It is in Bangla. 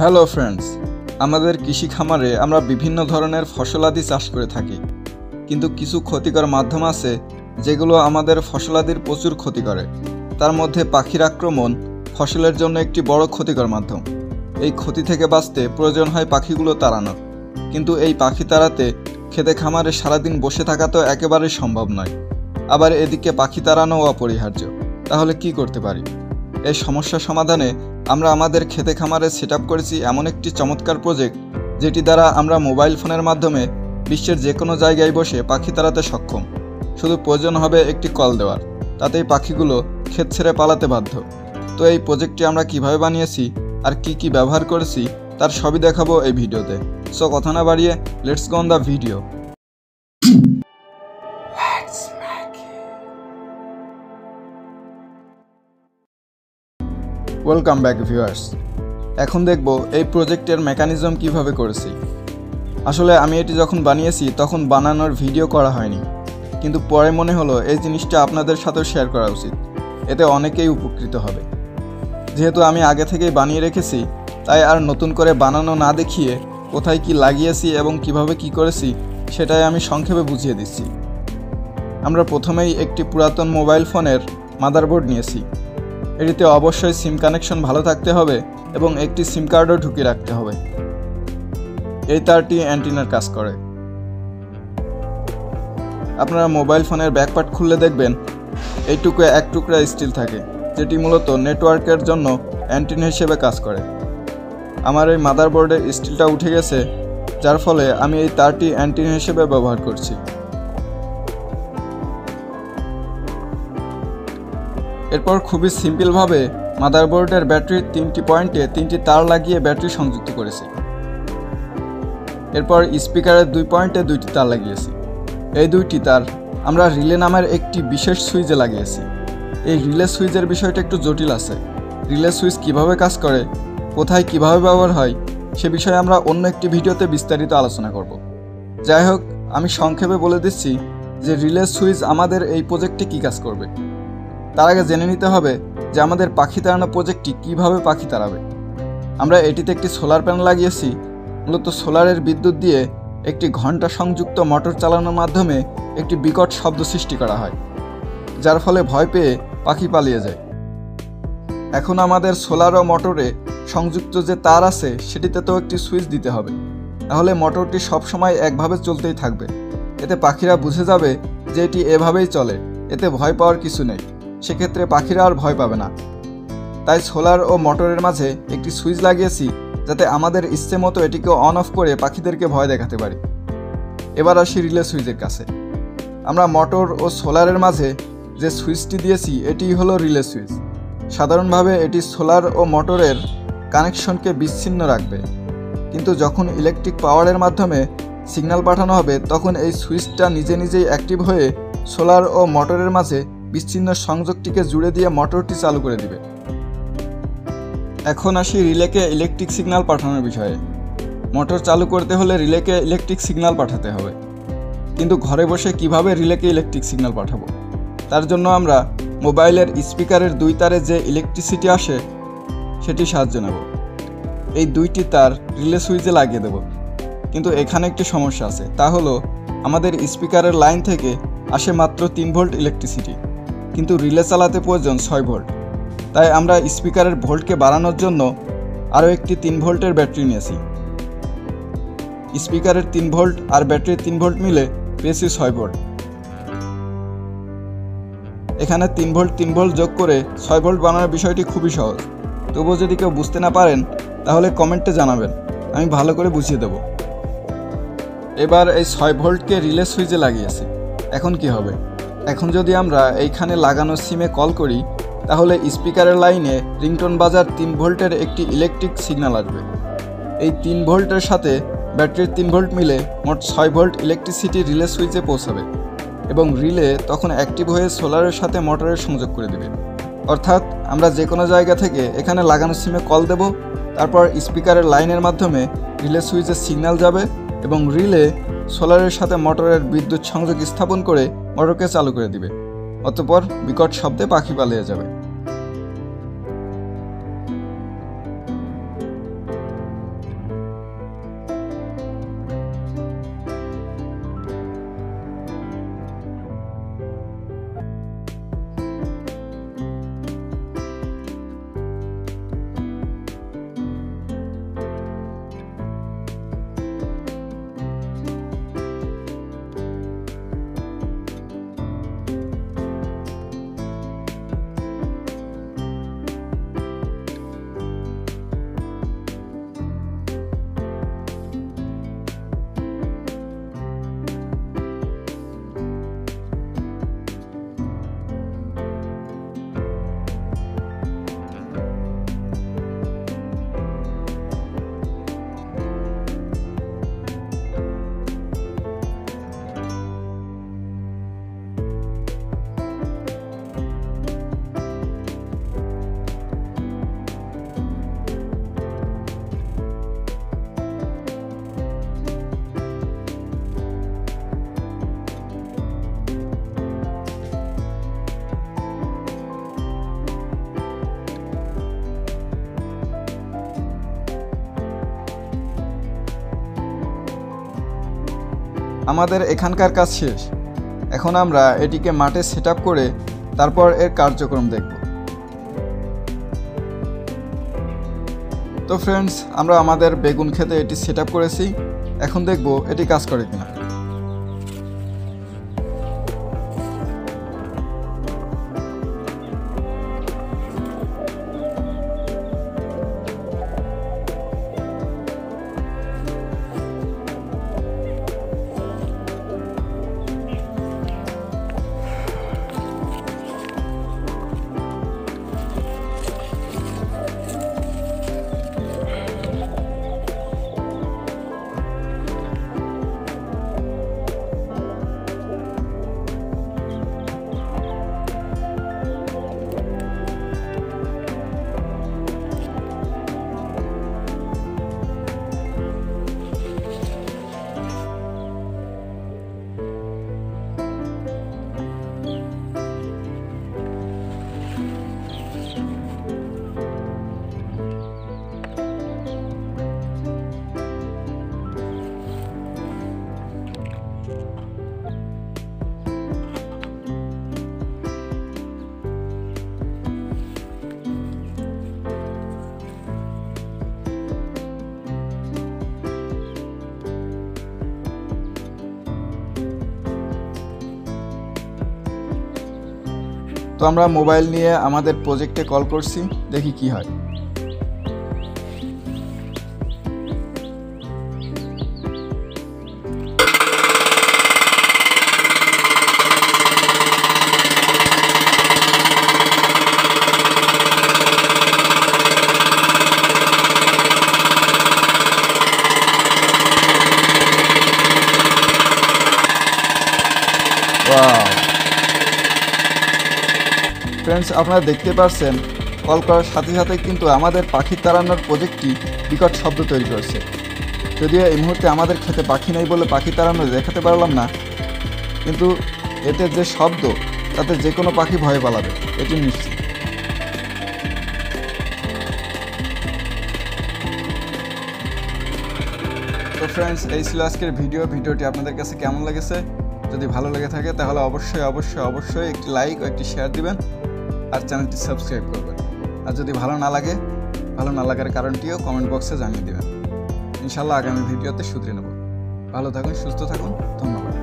হ্যালো ফ্রেন্ডস, আমাদের কৃষি খামারে আমরা বিভিন্ন ধরনের ফসলাদি চাষ করে থাকি, কিন্তু কিছু ক্ষতিকর মাধ্যম আছে যেগুলো আমাদের ফসলাদির প্রচুর ক্ষতি করে। তার মধ্যে পাখির আক্রমণ ফসলের জন্য একটি বড় ক্ষতিকর মাধ্যম। এই ক্ষতি থেকে বাঁচতে প্রয়োজন হয় পাখিগুলো তাড়ানোর, কিন্তু এই পাখি তাড়াতে খেতে খামারে সারাদিন বসে থাকা তো একেবারেই সম্ভব নয়। আবার এদিকে পাখি তাড়ানোও অপরিহার্য। তাহলে কি করতে পারি? এই সমস্যা সমাধানে আমরা আমাদের খেতে খামারে সেট আপ করেছি এমন একটি চমৎকার প্রজেক্ট, যেটি দ্বারা আমরা মোবাইল ফোনের মাধ্যমে বিশ্বের যে কোনো জায়গায় বসে পাখি তাড়াতে সক্ষম। শুধু প্রয়োজন হবে একটি কল দেওয়ার, তাতেই পাখিগুলো ক্ষেত ছেড়ে পালাতে বাধ্য। তো এই প্রজেক্টটি আমরা কিভাবে বানিয়েছি আর কি ব্যবহার করেছি তার সবই দেখাবো এই ভিডিওতে। সো কথা না বাড়িয়ে let's go on the video. Welcome back viewers. এখন দেখব এই প্রজেক্টের মেকানিজম কিভাবে করেছি। আসলে আমি এটি যখন বানিয়েছি তখন বানানোর ভিডিও করা হয়নি, কিন্তু পরে মনে হলো এই জিনিসটা আপনাদের সাথেও শেয়ার করা উচিত, এতে অনেকেই উপকৃত হবে। যেহেতু আমি আগে থেকেই বানিয়ে রেখেছি, তাই আর নতুন করে বানানো না দেখিয়ে কোথায় কি লাগিয়েছি এবং কিভাবে কি করেছি সেটাই আমি সংক্ষেপে বুঝিয়ে দিচ্ছি। আমরা প্রথমেই একটি পুরাতন মোবাইল ফোনের মাদারবোর্ড নিয়েছি। এটিতে অবশ্যই সিম কানেকশন ভালো থাকতে হবে এবং একটি সিম কার্ডও ঢুকিয়ে রাখতে হবে। এই তারটি অ্যান্টিনার কাজ করে। আপনারা মোবাইল ফোনের ব্যাকপার্ট খুললে দেখবেন এইটুকু এক টুকরা স্টিল থাকে, যেটি মূলত নেটওয়ার্কের জন্য অ্যান্টিনা হিসেবে কাজ করে। আমার এই মাদারবোর্ডের স্টিলটা উঠে গেছে, যার ফলে আমি এই তারটি অ্যান্টিনা হিসেবে ব্যবহার করছি। এরপর খুবই সিম্পলভাবে মাদারবোর্ডের ব্যাটারির 3টি পয়েন্টে 3টি তার লাগিয়ে ব্যাটারি সংযুক্ত করেছি। এরপর স্পিকারের 2 পয়েন্টে 2টি তার লাগিয়েছি। এই 2টি তার আমরা রিলে নামের একটি বিশেষ সুইচে লাগিয়েছি। এই রিলে সুইচের বিষয়টা একটু জটিল আছে। রিলে সুইচ কিভাবে কাজ করে, কোথায় কিভাবে ব্যবহার হয়, সে বিষয়ে আমরা অন্য একটি ভিডিওতে বিস্তারিত আলোচনা করব। যাই হোক, আমি সংক্ষেপে বলে দিচ্ছি যে রিলে সুইচ আমাদের এই প্রজেক্টে কী কাজ করবে। তার আগে জেনে নিতে হবে যে আমাদের পাখি তাড়ানো প্রজেক্টটি কিভাবে পাখি তাড়াবে। আমরা এটিতে একটি সোলার প্যানেল লাগিয়েছি। মূলত সোলারের বিদ্যুৎ দিয়ে একটি ঘন্টা সংযুক্ত মোটর চালানোর মাধ্যমে একটি বিকট শব্দ সৃষ্টি করা হয়, যার ফলে ভয় পেয়ে পাখি পালিয়ে যায়। এখন আমাদের সোলার ও মোটরে সংযুক্ত যে তার আছে সেটিতে তো একটি সুইচ দিতে হবে, তাহলে মোটরটি সবসময় একভাবে চলতেই থাকবে। এতে পাখিরা বুঝে যাবে যে এটি এভাবেই চলে, এতে ভয় পাওয়ার কিছু নেই। সেক্ষেত্রে পাখিরা আর ভয় পাবে না। তাই সোলার ও মোটরের মাঝে একটি সুইচ লাগিয়েছি, যাতে আমাদের ইচ্ছে মতো এটিকে অন অফ করে পাখিদেরকে ভয় দেখাতে পারি। এবার আসি রিলে সুইচের কাছে। আমরা মোটর ও সোলারের মাঝে যে সুইচটি দিয়েছি এটি হলো রিলে সুইচ। সাধারণভাবে এটি সোলার ও মোটরের কানেকশনকে বিচ্ছিন্ন রাখবে, কিন্তু যখন ইলেকট্রিক পাওয়ারের মাধ্যমে সিগন্যাল পাঠানো হবে তখন এই সুইচটা নিজেই অ্যাক্টিভ হয়ে সোলার ও মোটরের মাঝে বিচ্ছিন্ন সংযোগটিকে জুড়ে দিয়ে মোটরটি চালু করে দিবে। এখন আসি রিলেকে ইলেকট্রিক সিগন্যাল পাঠানোর বিষয়ে। মোটর চালু করতে হলে রিলেকে ইলেকট্রিক সিগন্যাল পাঠাতে হবে, কিন্তু ঘরে বসে কিভাবে রিলেকে ইলেকট্রিক সিগন্যাল পাঠাবো? তার জন্য আমরা মোবাইলের স্পিকারের 2 তারে যে ইলেকট্রিসিটি আসে সেটি সাহায্য নেব। এই 2টি তার রিলে সুইচে লাগিয়ে দেব, কিন্তু এখানে একটি সমস্যা আছে। তা হলো আমাদের স্পিকারের লাইন থেকে আসে মাত্র 3 ভোল্ট ইলেকট্রিসিটি, কিন্তু রিলে চালাতে প্রয়োজন 6 ভোল্ট। তাই আমরা স্পিকারের ভোল্টকে বাড়ানোর জন্য আরও একটি 3 ভোল্টের ব্যাটারি নিয়েছি। স্পিকারের 3 ভোল্ট আর ব্যাটারির 3 ভোল্ট মিলে পেয়েছি 6 ভোল্ট। এখানে 3 ভোল্ট যোগ করে 6 ভোল্ট বানানোর বিষয়টি খুবই সহজ। তবুও যদি কেউ বুঝতে না পারেন তাহলে কমেন্টে জানাবেন, আমি ভালো করে বুঝিয়ে দেব। এবার এই 6 ভোল্টকে রিলে সুইচে লাগিয়েছি। এখন কি হবে? এখন যদি আমরা এইখানে লাগানো সিমে কল করি তাহলে স্পিকারের লাইনে রিংটোন বাজার 3 ভোল্টের একটি ইলেকট্রিক সিগন্যাল আসবে। এই 3 ভোল্টের সাথে ব্যাটারির 3 ভোল্ট মিলে মোট 6 ভোল্ট ইলেকট্রিসিটি রিলে সুইচে পৌঁছাবে এবং রিলে তখন অ্যাক্টিভ হয়ে সোলারের সাথে মোটরের সংযোগ করে দেবে। অর্থাৎ আমরা যে কোনো জায়গা থেকে এখানে লাগানো সিমে কল দেব, তারপর স্পিকারের লাইনের মাধ্যমে রিলে সুইচে সিগন্যাল যাবে এবং রিলে সোলারের সাথে মোটরের বিদ্যুৎ সংযোগ স্থাপন করে মোটরকে চালু করে দিবে। অতঃপর বিকট শব্দে পাখি পালিয়ে যাবে। আমাদের এখানকার কাজ শেষ। এখন আমরা এটিকে মাঠে সেট আপ করে তারপর এর কার্যক্রম দেখব। তো ফ্রেন্ডস, আমরা আমাদের বেগুন ক্ষেতে এটি সেট আপ করেছি। এখন দেখব এটি কাজ করে কিনা। তো আমরা মোবাইল নিয়ে আমাদের প্রজেক্টে কল করছি, দেখি কি হয়। ফ্রেন্ডস, আপনারা দেখতে পাচ্ছেন কল করার সাথে সাথে কিন্তু আমাদের পাখি তাড়ানোর প্রজেক্টটি বিকট শব্দ তৈরি করছে। যদিও এই মুহূর্তে আমাদের ক্ষেতে পাখি নেই বলে পাখি তাড়ানো দেখাতে পারলাম না, কিন্তু এতে যে শব্দ তাতে যে কোনো পাখি ভয়ে পালাবে, এটি নিশ্চিত। তো ফ্রেন্ডস, এই ছিল আজকের ভিডিওটি আপনাদের কাছে কেমন লেগেছে? যদি ভালো লেগে থাকে তাহলে অবশ্যই একটি লাইক ও একটি শেয়ার দিবেন আর চ্যানেলটি সাবস্ক্রাইব করবেন। আর যদি ভালো না লাগার কারণটিও কমেন্ট বক্সে জানিয়ে দেবেন। ইনশাআল্লাহ আগামী ভিডিওতে শুধরে নেব। ভালো থাকুন, সুস্থ থাকুন, ধন্যবাদ।